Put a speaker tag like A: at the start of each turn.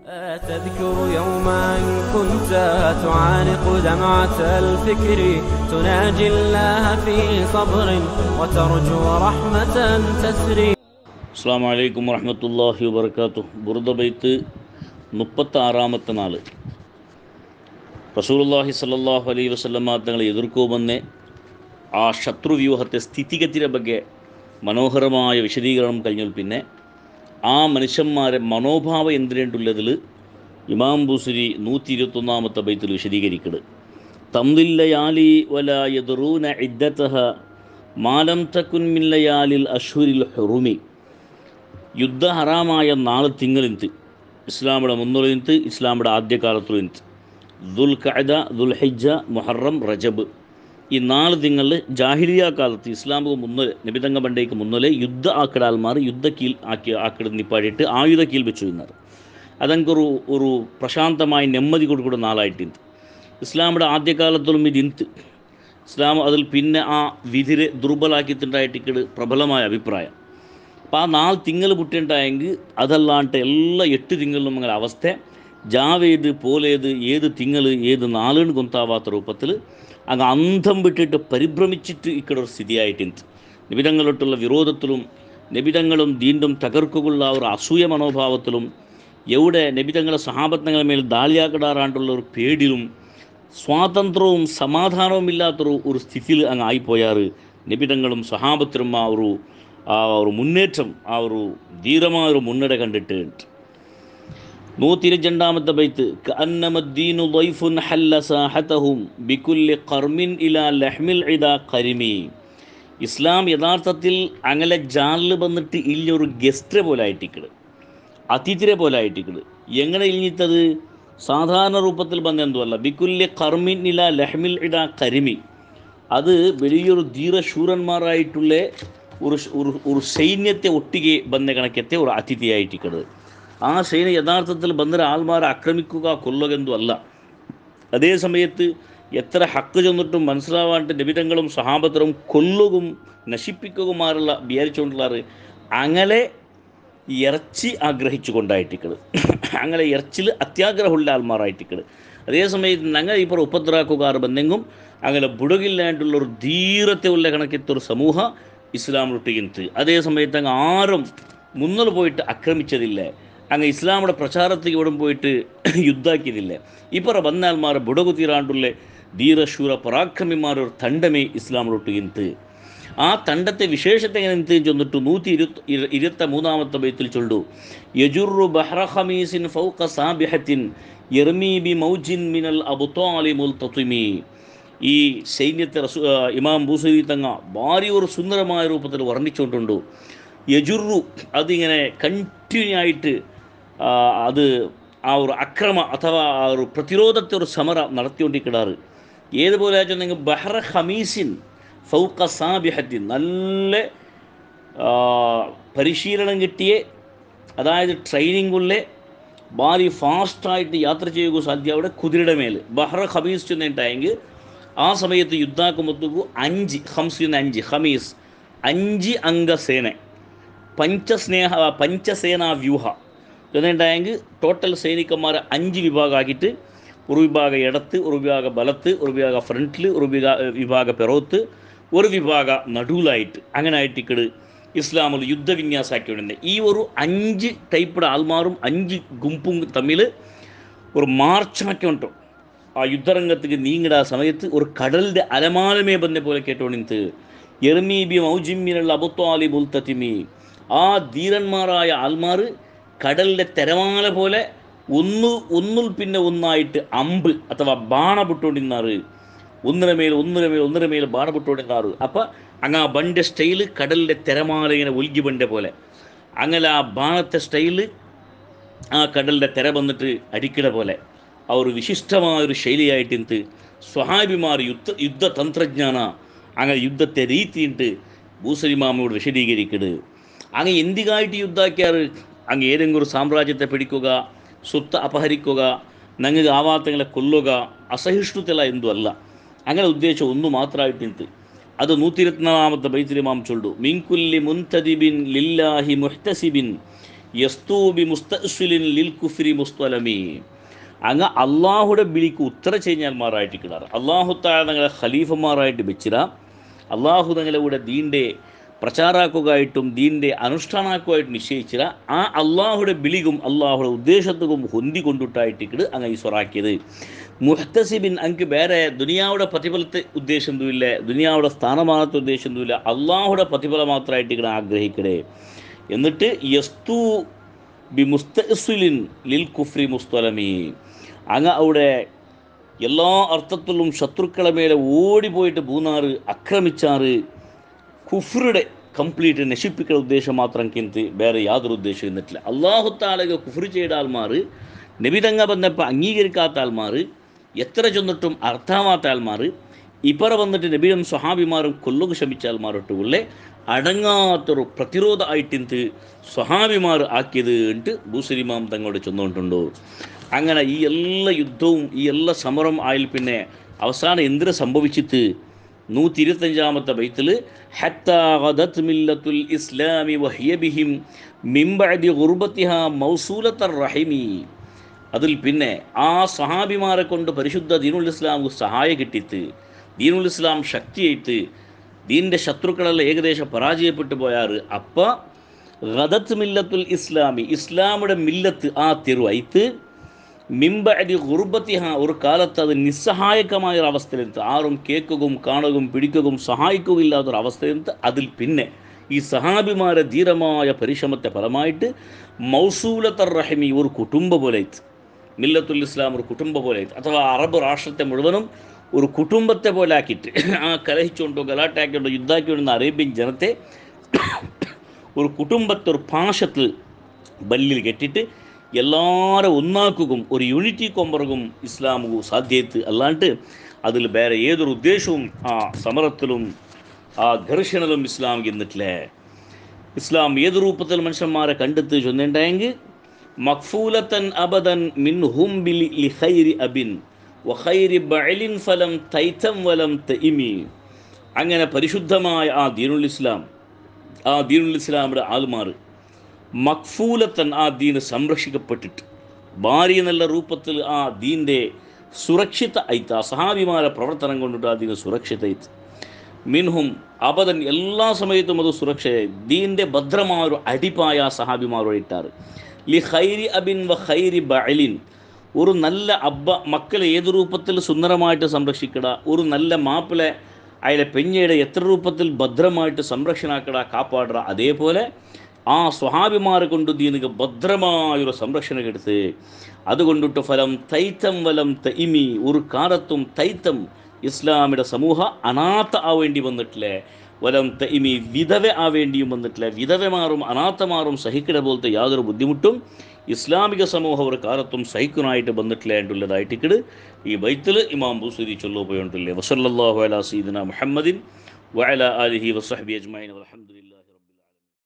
A: تذكر يوما كنت تعانق دمعة الفكر تناجي الله في صبر وترجو رحمة تسري.
B: السلام عليكم ورحمة الله وبركاته. ബുർദ ബൈത്ത് 36-ാമത്തെ നാൾ. റസൂലുള്ളാഹി സ്വല്ലല്ലാഹു അലൈഹി വസല്ലമ തങ്ങളെ എതിർക്കുമെന്ന് ആ ശത്രുവ്യൂഹത്തെ സ്ഥിതിഗതിയുടെ ಬಗ್ಗೆ മനോഹരമായ വിശദീകരണം കഴിഞ്ഞാൽ പിന്നെ ആ മനുഷ്യന്മാരെ മനോഭാവം എന്തിനുള്ളതിൽ ഇമാം ബുസ്രി 121-ാമത്തെ ബൈത്തിൽ വിശദീകരിക്കുന്നത്. തംദില്ലയാലി വല യദ്റൂന ഇദ്ദതഹ മാലം തകുൻ മിൻ ലയാലിൽ അശ്ഹുരിൽ ഹുറുമി. യുദ്ധ ഹറാമായ 4 തിങ്കളിന്ത് ഇസ്ലാമിയുടെ മുന്നൂറിന്ത് ഇസ്ലാമിയുടെ ആദ്യകാലത്തുനിന്ന് ദുൽ ഖഅദ, ദുൽ ഹിജ്ജ, മുഹറം, റജബ് ഈ 4 തിങ്കളിൽ ജാഹിലിയ കാലത്ത് ഇസ്ലാമിക മുന്നോല് നബിതങ്ങ പണ്ടേക്ക് മുന്നോലെ യുദ്ധ ആക്കിടാൽമാർ യുദ്ധ കീൽ ആക്കിട നിപ്പാടിയിട്ട് ആയുധ കീൽ വെച്ചു നിന്നത് അതെനിക്കൊരു പ്രശാന്തമായി നെമ്മതി കൊടുക്കുന്ന നാളായിട്ടുണ്ട്. ഇസ്ലാമിയുടെ ആദ്യകാലത്തോളം ഇതിന്ത് ഇസ്ലാം അതിൽ പിന്നെ ആ വിധിരെ ദുർബലാക്കിയിട്ടുണ്ടായിട്ട് പ്രബലമായ അഭിപ്രായം. അപ്പോൾ ആ 4 തിങ്കൾ പുട്ടിണ്ടായെങ്കിൽ അതല്ലാണ്ട് എല്ലാ 8 തിങ്കളിലും അങ്ങനെ അവസ്ഥ ജാവേത് പോലേത് ഏത് തിങ്കൾ ഏത് നാളെന്ന് കൊന്താവാത്ത രൂപത്തിൽ അങ്ങ് അന്തം വിട്ടിട്ട് പരിഭ്രമിച്ചിട്ട് ഇക്കടൊരു സ്ഥിതിയായിട്ടുണ്ട്. നിബിധങ്ങളോട്ടുള്ള വിരോധത്തിലും നബിതങ്ങളും ദീണ്ടും തകർക്കുള്ള ഒരു അസൂയ മനോഭാവത്തിലും എവിടെ നബിതങ്ങളെ സഹാബത്തങ്ങളെ മേൽ ദാളിയാക്കിടാറാണ്ടുള്ള ഒരു പേടിയിലും സ്വാതന്ത്ര്യവും സമാധാനവും ഇല്ലാത്തൊരു സ്ഥിതിയിൽ അങ്ങ് ആയിപ്പോയാറ് നബിതങ്ങളും സഹാബത്തിലും ആ ഒരു മുന്നേറ്റം ആ ഒരു ധീരമായൊരു മുന്നേട കണ്ടിട്ട്. 122-ാമത്തെ ബൈത്ത് കഅന്നമദ്ദീനു ളൈഫുൻ ഹല്ല സാഹതഹും ബികുല്ലി ഖർമിൻ ഇലാ ലഹ്മിൽ ഇദാ ഖരിമി. ഇസ്ലാം യഥാർത്ഥത്തിൽ അങ്ങനെ ജാലിൽ വന്നിട്ട് ഇല്ലൊരു ഗസ്റ്റ് പോലെ ആയിട്ടിക്കട്, അതിഥിരെ പോലെ ആയിട്ടിക്കട്. എങ്ങനെ ഇഞ്ഞിത്തത് സാധാരണ രൂപത്തിൽ വന്ന എന്തുമല്ല, ബികുല്ലി ഖർമിൻ ഇലാ ലഹ്മിൽ ഇദാ ഖരിമി. അത് വലിയൊരു ധീരശൂരന്മാരായിട്ടുള്ള ഒരു സൈന്യത്തെ ഒട്ടിಗೆ ಬಂದ കണക്കത്തെ ഒരു അതിഥിയായിട്ടിക്കട്. ആ സൈന്യം യഥാർത്ഥത്തിൽ ബന്ധര ആൾമാരെ ആക്രമിക്കുക കൊല്ലുകയെന്തും അല്ല. അതേ സമയത്ത് എത്ര ഹക്ക് ചെന്നിട്ടും മനസ്സിലാവാണ്ട് നബിതങ്ങളും സഹാബത്തരും കൊല്ലുകയും നശിപ്പിക്കുകയുമാറുള്ള വിചാരിച്ചുകൊണ്ടുള്ളാറ് അങ്ങനെ ഇറച്ചി ആഗ്രഹിച്ചു കൊണ്ടായിട്ടിക്കട്, അങ്ങനെ ഇറച്ചിൽ അത്യാഗ്രഹമുള്ള ആൾമാരായിട്ടിക്കട്. അതേ സമയത്ത് ഞങ്ങൾ ഇപ്പോൾ ഉപദ്രാക്കുകാർ ബന്ധെങ്കും അങ്ങനെ ബുടകില്ലാണ്ടുള്ളൊരു ധീരത്തെ ഉള്ള കണക്കത്തൊരു സമൂഹ ഇസ്ലാമിലൊട്ടിക്കുന്നത്. അതേ സമയത്ത് അങ്ങ് ആരും മുന്നോട്ട് പോയിട്ട് ആക്രമിച്ചതില്ല, അങ്ങ് ഇസ്ലാമിയുടെ പ്രചാരത്തേക്ക് ഇവിടെ പോയിട്ട് യുദ്ധാക്കിയതില്ല. ഇപ്പോൾ വന്നാൽമാർ ബുടകു തീരാണ്ടുള്ള ധീരശൂര പരാക്രമിമാർ ഒരു തണ്ടമേ ഇസ്ലാമിലൊട്ടുകിന്ത്. ആ തണ്ടത്തെ വിശേഷത്തെ എങ്ങനെ ചെന്നിട്ട് 123-ാമത്തെ ബൈത്തിൽ ചൊല്ലു യജുറു ബഹ്റ ഖമീസിൻ ഫൗഖ സാബിഹത്തിൻ യർമീ ബി മൗജിൻ മിനൽ അബ്താലി മുൽതതിമി. ഈ സൈന്യത്തെ ഇമാം ബൂസരി തങ്ങ ഭാരി ഒരു സുന്ദരമായ രൂപത്തിൽ വർണ്ണിച്ചുകൊണ്ടുണ്ട്. യജുറു അതിങ്ങനെ കണ്ടിന്യൂ ആയിട്ട് അത് ആ ഒരു അക്രമ അഥവാ ആ ഒരു പ്രതിരോധത്തെ ഒരു സമര നടത്തിക്കൊണ്ടിരിക്കാറ്. ഏതുപോലെ വെച്ചെങ്കിൽ ബഹ്റ ഖമീസിൻ ഫൗഖ സാബിഹത്തിൻ, നല്ല പരിശീലനം കിട്ടിയ, അതായത് ട്രെയിനിങ് ഉള്ള ഭാരി ഫാസ്റ്റായിട്ട് യാത്ര ചെയ്യുക സാധ്യ അവിടെ കുതിരയുടെ മേൽ ബഹ്റ ഖമീസ് ചെന്നിട്ടായെങ്കിൽ ആ സമയത്ത് യുദ്ധാക്കുമ്പോഴത്തേക്കും 5 ഖമീസ് 5 അംഗസേന പഞ്ചസേനാ വ്യൂഹ എന്നിട്ടായെങ്കിൽ ടോട്ടൽ സൈനികന്മാർ 5 വിഭാഗമാക്കിയിട്ട് ഒരു വിഭാഗം ഇടത്ത്, ഒരു വിഭാഗം ബലത്ത്, ഒരു വിഭാഗം ഫ്രണ്ടിൽ, ഒരു വിഭാഗം പിറവത്ത്, ഒരു വിഭാഗം നടുവിലായിട്ട് അങ്ങനെ ആയിട്ടിക്കട് ഇസ്ലാമിൽ യുദ്ധവിന്യാസാക്കിയിട്ടുണ്ട്. ഈ ഒരു 5 ടൈപ്പിടെ ആൾമാരും 5 ഗുമ്പും തമ്മിൽ ഒരു മാർച്ചമൊക്കെ ഉണ്ടോ ആ യുദ്ധരംഗത്തേക്ക് നീങ്ങിട സമയത്ത് ഒരു കടലിൻ്റെ അലമാലമേ ബന്ധ പോലെ കേട്ടോണിന്ത് യർമീ ബി മൗജിൻ മിനൽ അബ്താലി മുൽതതിമി. ആ ധീരന്മാരായ ആൾമാർ കടലിൻ്റെ തിരമാല പോലെ ഒന്നിൽ പിന്നെ ഒന്നായിട്ട് അമ്പ് അഥവാ ബാണ വിട്ടുകൊണ്ടിരുന്നാറ്, ഒന്നിന മേൽ ബാണ വിട്ടുകൊണ്ടിരുന്നാറ്. അപ്പം അങ്ങ് ആ ബണ്ട സ്റ്റൈല് കടലിൻ്റെ തിരമാല ഇങ്ങനെ ഒൽകി ബണ്ട പോലെ അങ്ങനെ ആ ബാണത്തെ സ്റ്റൈല് ആ കടലിൻ്റെ തിര വന്നിട്ട് അടിക്കട പോലെ ആ ഒരു വിശിഷ്ടമായൊരു ശൈലിയായിട്ട് സ്വഹാബിമാർ യുദ്ധ തന്ത്രജ്ഞാന അങ്ങനെ യുദ്ധത്തെ രീതിയിട്ട് ബൂസരിമാമയോട് വിശദീകരിക്കട്. അങ്ങ് എന്തിനായിട്ട് യുദ്ധാക്കിയാറ്, അങ്ങ് ഏതെങ്കിലും ഒരു സാമ്രാജ്യത്തെ പിടിക്കുക, സ്വത്ത് അപഹരിക്കുക, ഞങ്ങൾക്ക് ആവാത്തങ്ങളെ കൊല്ലുക, അസഹിഷ്ണുതല എന്തും അല്ല. അങ്ങനെ ഉദ്ദേശം ഒന്നു മാത്രമായിട്ടുണ്ട്. അത് 124-ാമത്തെ ബൈത്തിൽ ഇമാം ചൊല്ലു മിൻകുല്ലി മുൻതദിബിൻ ലില്ലാഹി മുഹ്തസിബിൻ യസ്തൂബി മുസ്തഅ്സിലിൻ ലിൽ കുഫ്രി മുസ്തലമി. അങ്ങ് അള്ളാഹുടെ വിളിക്ക് ഉത്തര കഴിഞ്ഞാൽ മാറായിട്ട് കിടാറ്. അള്ളാഹു താഴെ ഞങ്ങളെ ഖലീഫമാരായിട്ട് വെച്ചിര, അള്ളാഹു ഞങ്ങളുടെ ദീൻ്റെ പ്രചാരാക്കുകയായിട്ടും ദീൻ്റെ അനുഷ്ഠാനാക്കുമായിട്ട് നിശ്ചയിച്ചിര. ആ അള്ളാഹുടെ വിളിക്കും അള്ളാഹുടെ ഉദ്ദേശത്തും ಹೊಂದಿಕೊಂಡಿട്ടായിട്ടിക്കട് അങ്ങ് ഈശ്വറാക്കിയത്. മുഹ്തസിബിൻ അങ്ങ് വേറെ ദുനിയാവുടെ പ്രതിഫലത്തെ ഉദ്ദേശമൊന്നുമില്ല, ദുനിയാവുടെ സ്ഥാനമാനത്തെ ഉദ്ദേശമൊന്നുമില്ല, അള്ളാഹുടെ പ്രതിഫലം മാത്രമായിട്ട് ഇവിടെ ആഗ്രഹിക്കണേ. എന്നിട്ട് യസ്തു ബി മുസ്തഅ്സിലിൻ ലിൽ കുഫ്രി മുസ്തലമി. അങ്ങ് അവിടെ എല്ലാ അർത്ഥത്തിലും ശത്രുക്കളെ മേലെ ഓടിപ്പോയിട്ട് പൂന്നാറ് ആക്രമിച്ചാറ് കുഫ്രുടെ കംപ്ലീറ്റ് നശിപ്പിക്കുന്ന ഉദ്ദേശം മാത്രം കിന്ത് വേറെ യാതൊരു ഉദ്ദേശം എന്നിട്ടില്ല. അള്ളാഹു താലക കുഫ്ര് ചെയ്ത ആൾമാർ, നബിതങ്ങ ബന്ധപ്പോൾ അംഗീകരിക്കാത്ത ആൾമാർ, എത്ര ചെന്നിട്ടും അർത്ഥമാത്ത ആൾമാർ, ഇപ്പറ വന്നിട്ട് നബിയും സ്വഹാബിമാരും കൊല്ലുക ശ്രമിച്ച ആൾമാരൊട്ടുള്ളേ അടങ്ങാത്തൊരു പ്രതിരോധ ആയിട്ടിന്ത് സ്വഹാബിമാർ ആക്കിയത് എന്നിട്ട് ബൂസരിമാം തങ്ങളോട് ചെന്നുകൊണ്ടുണ്ടോ. അങ്ങനെ ഈ എല്ലാ യുദ്ധവും ഈ എല്ലാ സമരം ആയിൽ പിന്നെ അവസാനം എന്തിനു സംഭവിച്ചിട്ട് 125 ബൈത്തിൽ ഹത്താ ഗദത് മില്ലത്തുൽ ഇസ്ലാമി വഹിയ ബിഹിം മിൻ ബഅദി ഗുർബത്തിഹാ മൗസൂലത്തർ റഹിമി. അതിൽ പിന്നെ ആ സഹാബിമാരെ കൊണ്ട് പരിശുദ്ധ ദീനുൽ ഇസ്ലാം സഹായം കിട്ടിയിട്ട് ദീനുൽ ഇസ്ലാം ശക്തിയായിട്ട് ദീൻ്റെ ശത്രുക്കളെല്ലാം ഏകദേശം പരാജയപ്പെട്ടു പോയാറ്. അപ്പം ഗദത് മില്ലത്തുൽ ഇസ്ലാമി ഇസ്ലാമുടെ മില്ലത്ത് ആ തെരുവായിട്ട് മിംബഅദി ഗുർബത്തിഹ ഒരു കാലത്ത് അത് നിസ്സഹായകമായ ഒരു അവസ്ഥയിലെടുത്ത് ആരും കേൾക്കുകയും കാണുകയും പിടിക്കുകയും സഹായിക്കുകയും ഇല്ലാത്തൊരവസ്ഥയിലെടുത്ത് അതിൽ പിന്നെ ഈ സഹാബിമാരെ ധീരമായ പരിശ്രമത്തെ ഫലമായിട്ട് മൗസൂലത്തർ റഹിമി ഒരു കുടുംബ പോലെ മില്ലത്തുൽ ഇസ്ലാം ഒരു കുടുംബ പോലെ, അഥവാ അറബ് രാഷ്ട്രത്തെ മുഴുവനും ഒരു കുടുംബത്തെ പോലെ ആക്കിയിട്ട് ആ കലഹിച്ചുകൊണ്ടോ ഗലാട്ടാക്കിക്കൊണ്ടോ യുദ്ധാക്കിക്കൊണ്ടിരുന്ന അറേബ്യൻ ജനത്തെ ഒരു കുടുംബത്തെ ഒരു പാശത്തിൽ ബല്ലിൽ കെട്ടിയിട്ട് എല്ലാവരും ഒന്നാക്കുകയും ഒരു യൂണിറ്റി കൊമ്പറകും ഇസ്ലാമും സാധ്യത്ത്. അല്ലാണ്ട് അതിൽ വേറെ ഏതൊരു ഉദ്ദേശവും ആ സമരത്തിലും ആ ഘർഷണയിലും ഇസ്ലാം എന്നിട്ടില്ലേ. ഇസ്ലാം ഏത് രൂപത്തിൽ മനുഷ്യന്മാരെ കണ്ടെത്തി ചൊന്നിട്ടുണ്ടെങ്കിൽ മഖ്ഫൂലത്തൻ അബദൻ മിൻ ഹും ബിൽ ലിഖൈരി അബിൻ വഖൈരി ബഅലിൻ ഫലം തൈതം വലം തഇമി. അങ്ങനെ പരിശുദ്ധമായ ആ ദീനുൽ ഇസ്ലാമിൻ്റെ ആൾമാർ മഖ്ഫൂലത്തൻ ആ ദീന് സംരക്ഷിക്കപ്പെട്ടിട്ട് ഭാര്യ എന്നുള്ള രൂപത്തിൽ ആ ദീൻ്റെ സുരക്ഷിത അയിത്ത് ആ സഹാബിമാരെ പ്രവർത്തനം കൊണ്ടിട്ട് ആ ദീന് സുരക്ഷിത അയിത്ത് മിൻഹും അബദൻ എല്ലാ സമയത്തും അത് സുരക്ഷ ദീൻ്റെ ഭദ്രമായ ഒരു അടിപ്പായ ആ സഹാബിമാരോട് ഇട്ടാറ്. ലി ഖൈരി അബിൻ വ ഖൈരി ബഅലിൻ ഒരു നല്ല അബ്ബ മക്കളെ ഏത് രൂപത്തിൽ സുന്ദരമായിട്ട് സംരക്ഷിക്കട, ഒരു നല്ല മാപ്പിളെ അയാളെ പെഞ്ഞയുടെ എത്ര രൂപത്തിൽ ഭദ്രമായിട്ട് സംരക്ഷണാക്കട കാപ്പാട, അതേപോലെ ആ സ്വഹാബിമാരെ കൊണ്ട് ദീനിക്ക് ഭദ്രമായൊരു സംരക്ഷണം എടുത്ത് അതുകൊണ്ടിട്ട് ഫലം തൈത്തം വലം തഇമി ഒരു കാലത്തും തൈത്തം ഇസ്ലാമിയുടെ സമൂഹ അനാഥ ആവേണ്ടി വന്നിട്ടില്ലേ, വലം തഇമി വിധവ ആവേണ്ടിയും വന്നിട്ടില്ല. വിധവമാറും അനാഥമാറും സഹിക്കുന്ന പോലത്തെ യാതൊരു ബുദ്ധിമുട്ടും ഇസ്ലാമിക സമൂഹം ഒരു കാലത്തും സഹിക്കാനായിട്ട് വന്നിട്ടില്ല എന്നുള്ളതായിട്ടിക്കട് ഈ ബൈത്തിൽ ഇമാം ബൂസരി ചൊല്ലു പോയിട്ടുള്ളേ. വസല്ലല്ലാഹു അലാ സയ്യിദിനാ മുഹമ്മദിൻ വഅലാ ആലിഹി വസഹ്ബിഹി അജ്മഈൻ വൽഹംദുലില്ലാഹ്.